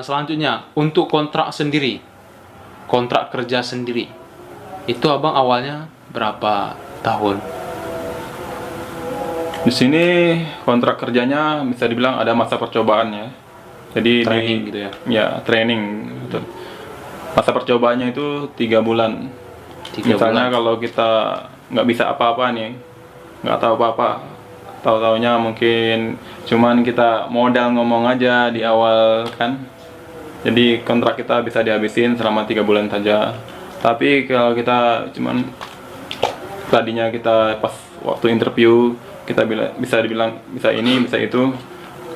Selanjutnya, untuk kontrak sendiri, kontrak kerja sendiri, itu abang awalnya berapa tahun? Di sini kontrak kerjanya bisa dibilang ada masa percobaannya. Jadi Training gitu ya? Ya, training. Betul. Masa percobaannya itu 3 bulan. 3 Misalnya bulan. kalau kita nggak bisa apa-apa nih, nggak tahu apa-apa, tahu-taunya mungkin cuman kita modal ngomong aja di awal kan. Jadi kontrak kita bisa dihabisin selama 3 bulan saja. Tapi kalau kita cuman tadinya kita pas waktu interview kita bisa dibilang bisa ini bisa itu,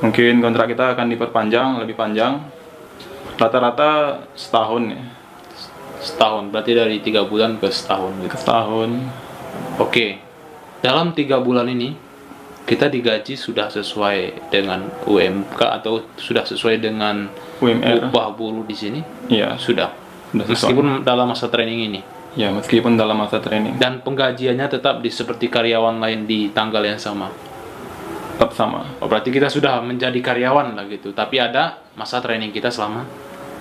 mungkin kontrak kita akan diperpanjang lebih panjang, rata-rata setahun ya. Setahun, berarti dari 3 bulan ke setahun gitu. Setahun. Oke, dalam 3 bulan ini kita digaji sudah sesuai dengan UMK atau sudah sesuai dengan UMR. upah buruh di sini? Iya, Sudah. sudah sesuai. Meskipun dalam masa training ini. Ya, meskipun dalam masa training Dan penggajiannya tetap seperti karyawan lain di tanggal yang sama. tetap sama. Oh, berarti kita sudah menjadi karyawan lah gitu. Tapi ada masa training kita selama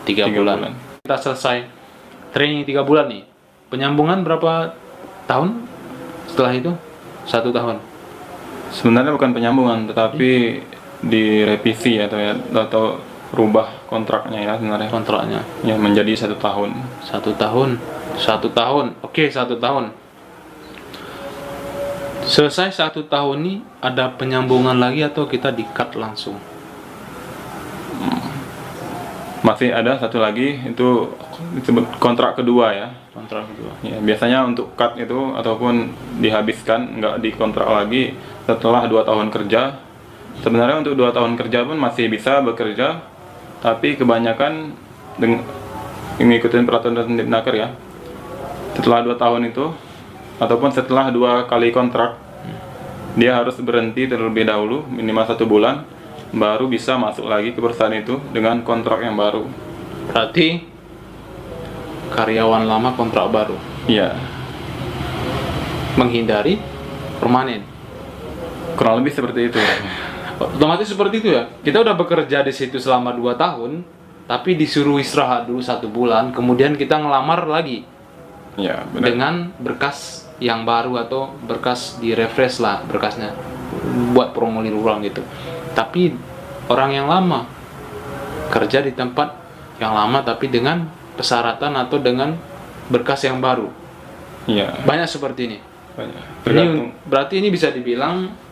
3 3 bulan. bulan. Kita selesai training 3 bulan nih. Penyambungan berapa tahun setelah itu? 1 tahun. Sebenarnya bukan penyambungan, tetapi direvisi atau rubah kontraknya ya sebenarnya. Kontraknya Ya, menjadi 1 tahun. 1 tahun. 1 tahun. Oke, 1 tahun. Selesai 1 tahun nih, ada penyambungan lagi atau kita di-cut langsung? Masih ada satu lagi, itu disebut kontrak kedua ya. Kontrak kedua. Ya, biasanya untuk cut itu ataupun dihabiskan, nggak dikontrak lagi setelah 2 tahun kerja. Sebenarnya untuk 2 tahun kerja pun masih bisa bekerja, tapi kebanyakan mengikuti peraturan Dinaker ya. Setelah 2 tahun itu, ataupun setelah 2 kali kontrak, dia harus berhenti terlebih dahulu minimal 1 bulan, baru bisa masuk lagi ke perusahaan itu dengan kontrak yang baru. Berarti karyawan lama kontrak baru. Iya, Menghindari permanen. kurang lebih seperti itu. Otomatis seperti itu ya. Kita udah bekerja di situ selama 2 tahun, tapi disuruh istirahat dulu 1 bulan, kemudian kita ngelamar lagi Ya, benar. dengan berkas yang baru atau berkas di refresh lah berkasnya, buat formulir ulang gitu. Tapi orang yang lama kerja di tempat yang lama tapi dengan persyaratan atau dengan berkas yang baru. Iya, Banyak seperti ini. banyak. Ini Tergantung. berarti ini bisa dibilang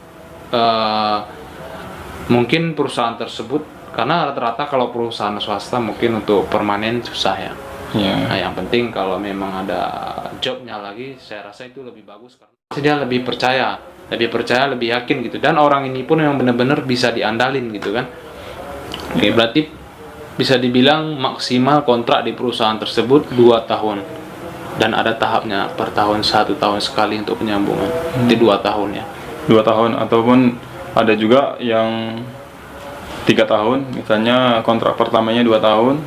mungkin perusahaan tersebut, karena rata-rata kalau perusahaan swasta mungkin untuk permanen susah ya. Iya. Nah, yang penting kalau memang ada jobnya lagi, saya rasa itu lebih bagus karena dia lebih percaya, lebih yakin gitu. Dan orang ini pun memang benar-benar bisa diandalin gitu kan. Oke, berarti bisa dibilang maksimal kontrak di perusahaan tersebut 2 tahun. Dan ada tahapnya per tahun, 1 tahun sekali untuk penyambungan. Di 2 tahun ya. 2 tahun ataupun ada juga yang 3 tahun, misalnya kontrak pertamanya 2 tahun,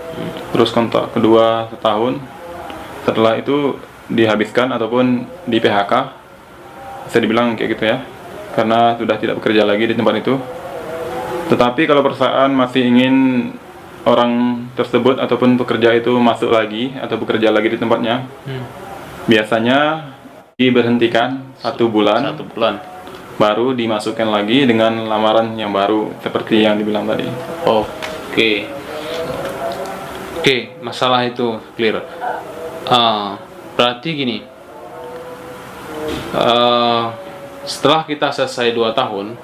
terus kontrak kedua 1 tahun, setelah itu dihabiskan ataupun di PHK, bisa dibilang kayak gitu ya, karena sudah tidak bekerja lagi di tempat itu. Tetapi kalau perusahaan masih ingin orang tersebut ataupun pekerja itu masuk lagi atau bekerja lagi di tempatnya, biasanya diberhentikan 1 bulan, 1 bulan. baru dimasukkan lagi dengan lamaran yang baru seperti yang dibilang tadi. Oke, masalah itu clear. Berarti gini, setelah kita selesai 2 tahun,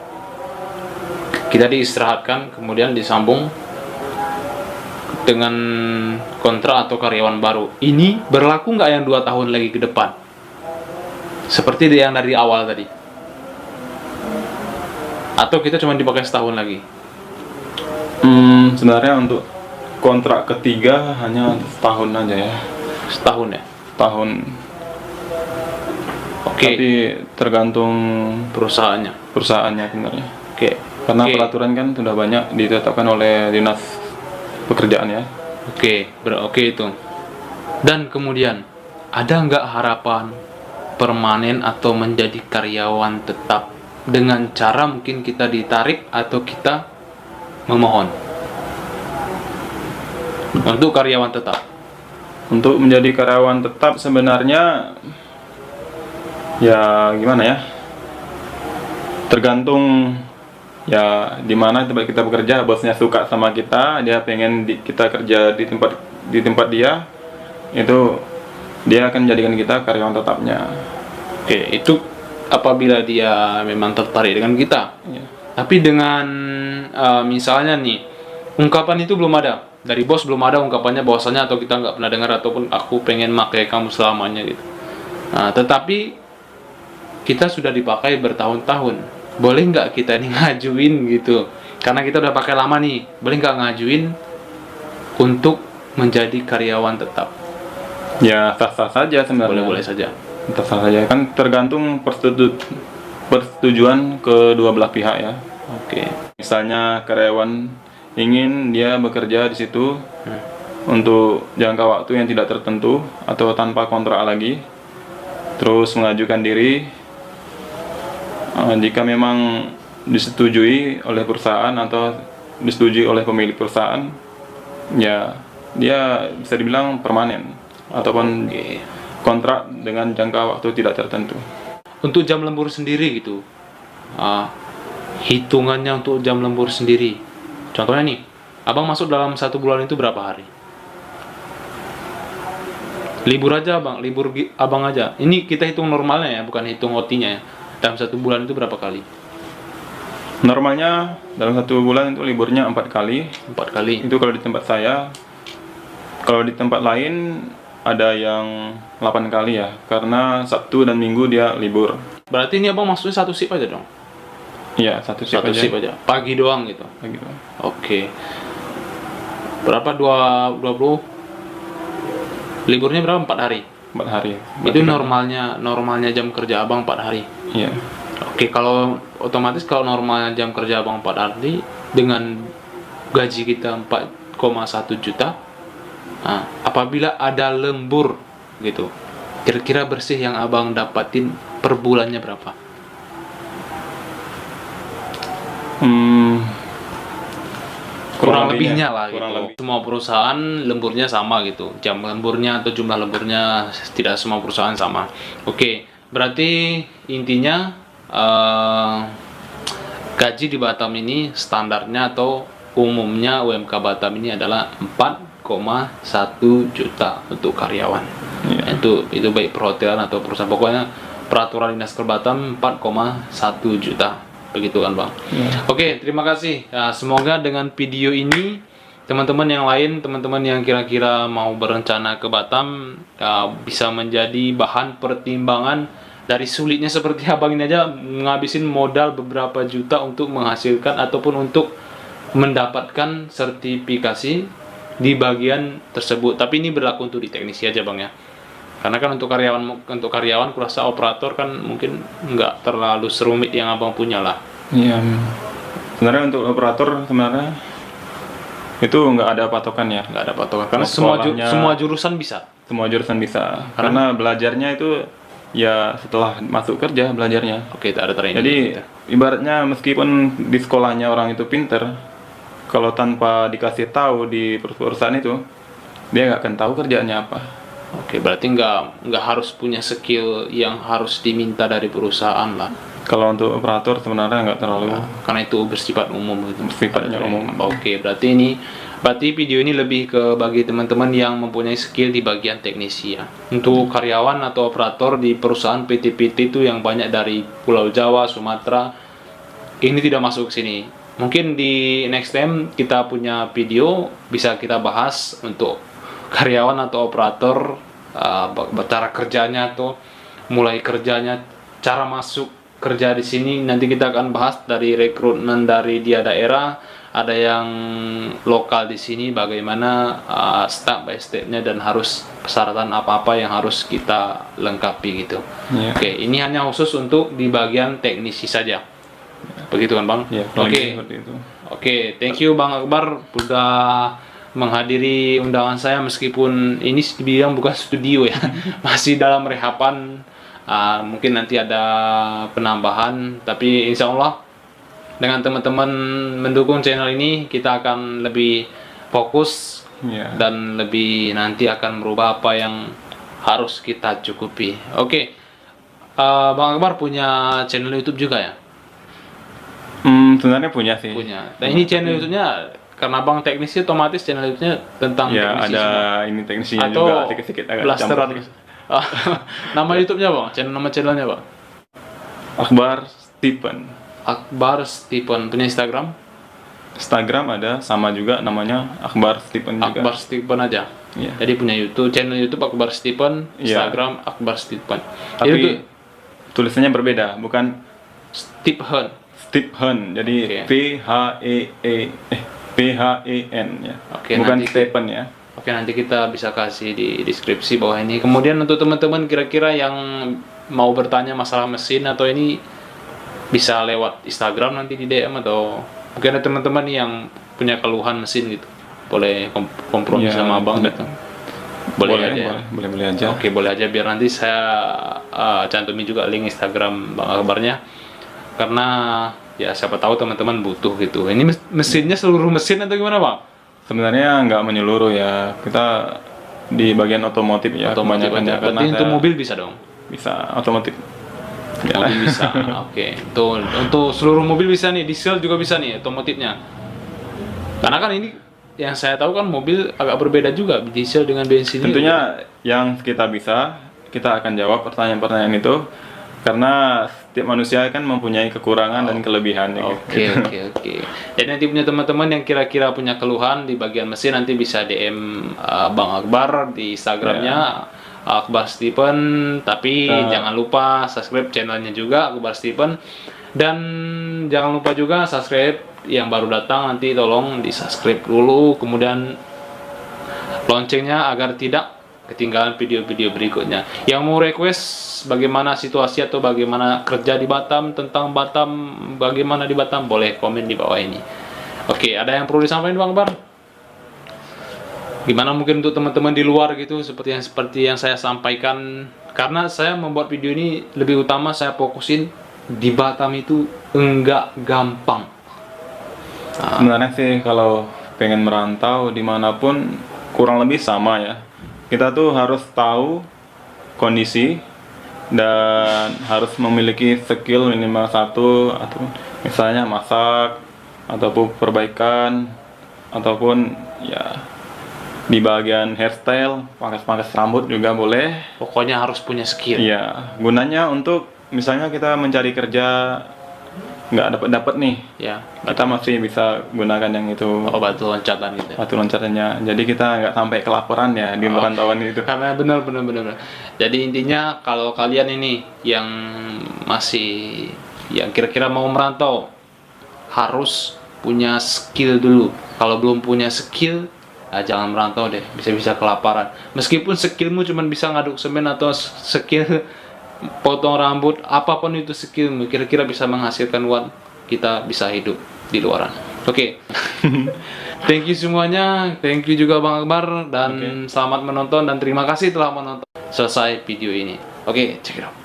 kita diistirahatkan, kemudian disambung dengan kontrak atau karyawan baru. Ini berlaku nggak yang 2 tahun lagi ke depan? Seperti yang dari awal tadi? Atau kita cuma dipakai setahun lagi? Sebenarnya untuk kontrak ketiga hanya setahun aja ya. Setahun ya? Tahun. Oke. Tapi tergantung Perusahaannya. sebenarnya. Oke. Karena Oke. peraturan kan sudah banyak ditetapkan oleh Dinas Pekerjaan ya. Oke itu. Dan kemudian ada nggak harapan permanen atau menjadi karyawan tetap dengan cara mungkin kita ditarik atau kita memohon untuk karyawan tetap. Untuk menjadi karyawan tetap sebenarnya ya gimana ya, tergantung ya di mana tempat kita bekerja. Bosnya suka sama kita, dia pengen kita kerja di tempat dia, itu dia akan jadikan kita karyawan tetapnya. Oke, itu apabila dia memang tertarik dengan kita. Ya. Tapi dengan misalnya nih, ungkapan itu belum ada dari bos, belum ada ungkapannya bahwasanya atau kita nggak pernah dengar ataupun aku pengen pakai kamu selamanya gitu. Nah, tetapi kita sudah dipakai bertahun-tahun, boleh nggak kita nih ngajuin gitu? Karena kita udah pakai lama nih, boleh nggak ngajuin untuk menjadi karyawan tetap? Ya sah-sah saja sebenarnya. Boleh-boleh saja. Sah saja, kan tergantung persetujuan kedua belah pihak ya. Oke. Misalnya karyawan ingin dia bekerja di situ untuk jangka waktu yang tidak tertentu atau tanpa kontrak lagi, terus mengajukan diri. Jika memang disetujui oleh perusahaan atau disetujui oleh pemilik perusahaan, ya dia bisa dibilang permanen ataupun kontrak dengan jangka waktu tidak tertentu. Untuk jam lembur sendiri gitu, hitungannya untuk jam lembur sendiri. Contohnya nih, abang masuk dalam 1 bulan itu berapa hari? Libur aja abang, abang aja. Ini kita hitung normalnya ya, bukan hitung OT-nya ya. Dalam 1 bulan itu berapa kali? Normalnya dalam 1 bulan itu liburnya 4 kali. 4 kali. Itu kalau di tempat saya. Kalau di tempat lain ada yang 8 kali ya, karena Sabtu dan Minggu dia libur. Berarti ini abang maksudnya 1 shift aja dong? Iya, 1 shift aja. Shift aja. Pagi doang gitu. Pagi doang. Oke. Berapa 20? Liburnya berapa? 4 hari. 4 hari. Itu normalnya jam kerja abang 4 hari. Iya. Oke, kalau otomatis kalau normalnya jam kerja abang 4 hari dengan gaji kita 4,1 juta. Nah, apabila ada lembur gitu, kira-kira bersih yang abang dapatin per bulannya berapa? Kurang lebihnya lah kurang gitu. lebih. Semua perusahaan lemburnya sama gitu. Jam lemburnya atau jumlah lemburnya tidak semua perusahaan sama. Oke, berarti intinya gaji di Batam ini standarnya atau umumnya UMK Batam ini adalah 4,1 juta untuk karyawan. Iya. Itu baik perhotelan atau perusahaan, pokoknya peraturan dinas Batam 4,1 juta. Begitu kan bang? Oke, terima kasih. Nah, semoga dengan video ini teman-teman yang lain, teman-teman yang kira-kira mau berencana ke Batam bisa menjadi bahan pertimbangan. Dari sulitnya seperti abang ini aja ngabisin modal beberapa juta untuk menghasilkan ataupun untuk mendapatkan sertifikasi di bagian tersebut. Tapi ini berlaku untuk di teknisi aja bang ya. Karena kan untuk karyawan kurasa operator kan mungkin nggak terlalu serumit yang abang punya lah. Iya. Sebenarnya untuk operator sebenarnya itu nggak ada patokan ya. Nggak ada patokan. Karena semua jurusan bisa. Semua jurusan bisa. Karena belajarnya itu ya setelah masuk kerja belajarnya. Oke, tak ada training. Jadi ibaratnya meskipun di sekolahnya orang itu pinter, kalau tanpa dikasih tahu di perusahaan itu, dia nggak akan tahu kerjaannya apa. Oke, berarti nggak harus punya skill yang harus diminta dari perusahaan lah. Kalau untuk operator sebenarnya nggak terlalu. Karena itu bersifat umum gitu. Sifatnya umum. Oke, berarti video ini lebih ke bagi teman-teman yang mempunyai skill di bagian teknisi ya. Untuk karyawan atau operator di perusahaan PT-PT itu yang banyak dari Pulau Jawa, Sumatera, ini tidak masuk ke sini. Mungkin di next time kita punya video bisa kita bahas untuk karyawan atau operator, cara kerjanya atau mulai kerjanya, cara masuk kerja di sini. Nanti kita akan bahas dari rekrutmen dari dia daerah, ada yang lokal di sini, bagaimana step by stepnya dan harus persyaratan apa-apa yang harus kita lengkapi gitu. Yeah. Oke, ini hanya khusus untuk di bagian teknisi saja. Begitu kan bang? Yeah, Oke, thank you Bang Akbar sudah menghadiri undangan saya meskipun ini dibilang bukan studio ya, masih dalam rehapan Mungkin nanti ada penambahan, tapi insya Allah dengan teman-teman mendukung channel ini, kita akan lebih fokus Iya. dan lebih nanti akan merubah apa yang harus kita cukupi. Oke. Bang Akbar punya channel YouTube juga ya? Sebenarnya punya sih. Punya. Nah, ini channel YouTube-nya karena Bang teknisi, otomatis channel YouTube-nya tentang Ya, teknisi ada semua. ini teknisinya Atau juga sedikit-sedikit agak blasteran. campur. Nama YouTube-nya Bang, nama channelnya Bang. Akbar Stephen. Akbar Stephen. Punya Instagram? Instagram ada, sama juga namanya Akbar Stephen juga. Akbar Stephen aja. Iya. Jadi punya YouTube, channel YouTube Akbar Stephen, Iya. Instagram Akbar Stephen. Tapi Itu tulisannya berbeda, bukan Stephen. Stephen. Jadi Oke. P-H-E-N ya. Oke, Bukan nanti- Stephen ya. Oke, nanti kita bisa kasih di deskripsi bawah ini. Kemudian untuk teman-teman kira-kira yang mau bertanya masalah mesin atau ini, bisa lewat Instagram nanti di DM, atau mungkin ada teman-teman yang punya keluhan mesin gitu. Boleh kompromi Ya, sama abang boleh. gitu. Boleh aja. boleh aja. Oke, boleh aja, biar nanti saya cantumin juga link Instagram Bang Akbarnya. Karena ya siapa tahu teman-teman butuh gitu. Ini mesinnya seluruh mesin atau gimana, Bang? Sebenarnya nggak menyeluruh ya. Kita di bagian otomotif ya. Otomotif kebanyakan aja. ya, karena Berarti untuk saya mobil bisa dong. bisa otomotif. Ya. Mobil bisa. Oke. Untuk seluruh mobil bisa nih, diesel juga bisa nih otomotifnya. Karena kan ini yang saya tahu kan mobil agak berbeda juga diesel dengan bensin. Tentunya yang kita bisa, kita akan jawab pertanyaan-pertanyaan itu karena setiap manusia kan mempunyai kekurangan dan kelebihan ya, Oke, gitu. oke. Jadi nanti punya teman-teman yang kira-kira punya keluhan di bagian mesin, nanti bisa DM Bang Akbar di Instagramnya Akbar Stephen. Tapi jangan lupa subscribe channelnya juga Akbar Stephen, dan jangan lupa juga subscribe yang baru datang, nanti tolong di subscribe dulu, kemudian loncengnya agar tidak ketinggalan video-video berikutnya. Yang mau request bagaimana situasi atau bagaimana kerja di Batam, tentang Batam, bagaimana di Batam, boleh komen di bawah ini. Oke, ada yang perlu disampaikan Bang Bar? Gimana mungkin untuk teman-teman di luar gitu, seperti yang saya sampaikan, karena saya membuat video ini lebih utama saya fokusin di Batam itu enggak gampang. Sebenarnya sih kalau pengen merantau dimanapun kurang lebih sama ya. Kita tuh harus tahu kondisi dan harus memiliki skill minimal satu, atau misalnya masak ataupun perbaikan ataupun ya di bagian hairstyle, pangkas-pangkas rambut juga boleh. Pokoknya harus punya skill. Iya, gunanya untuk misalnya kita mencari kerja nggak dapat nih, Ya, kita masih bisa gunakan yang itu, batu loncatan gitu. batu loncatannya. Jadi kita nggak sampai kelaparan ya di perantauan itu. Karena benar. Jadi intinya kalau kalian ini yang masih, yang kira-kira mau merantau, harus punya skill dulu. Kalau belum punya skill, jangan merantau deh, bisa-bisa kelaparan. Meskipun skillmu cuma bisa ngaduk semen atau skill potong rambut, apapun itu skillmu, kira-kira bisa menghasilkan uang, kita bisa hidup di luaran. Oke. Thank you semuanya, thank you juga Bang Akbar, dan selamat menonton dan terima kasih telah menonton selesai video ini. Oke, check it out.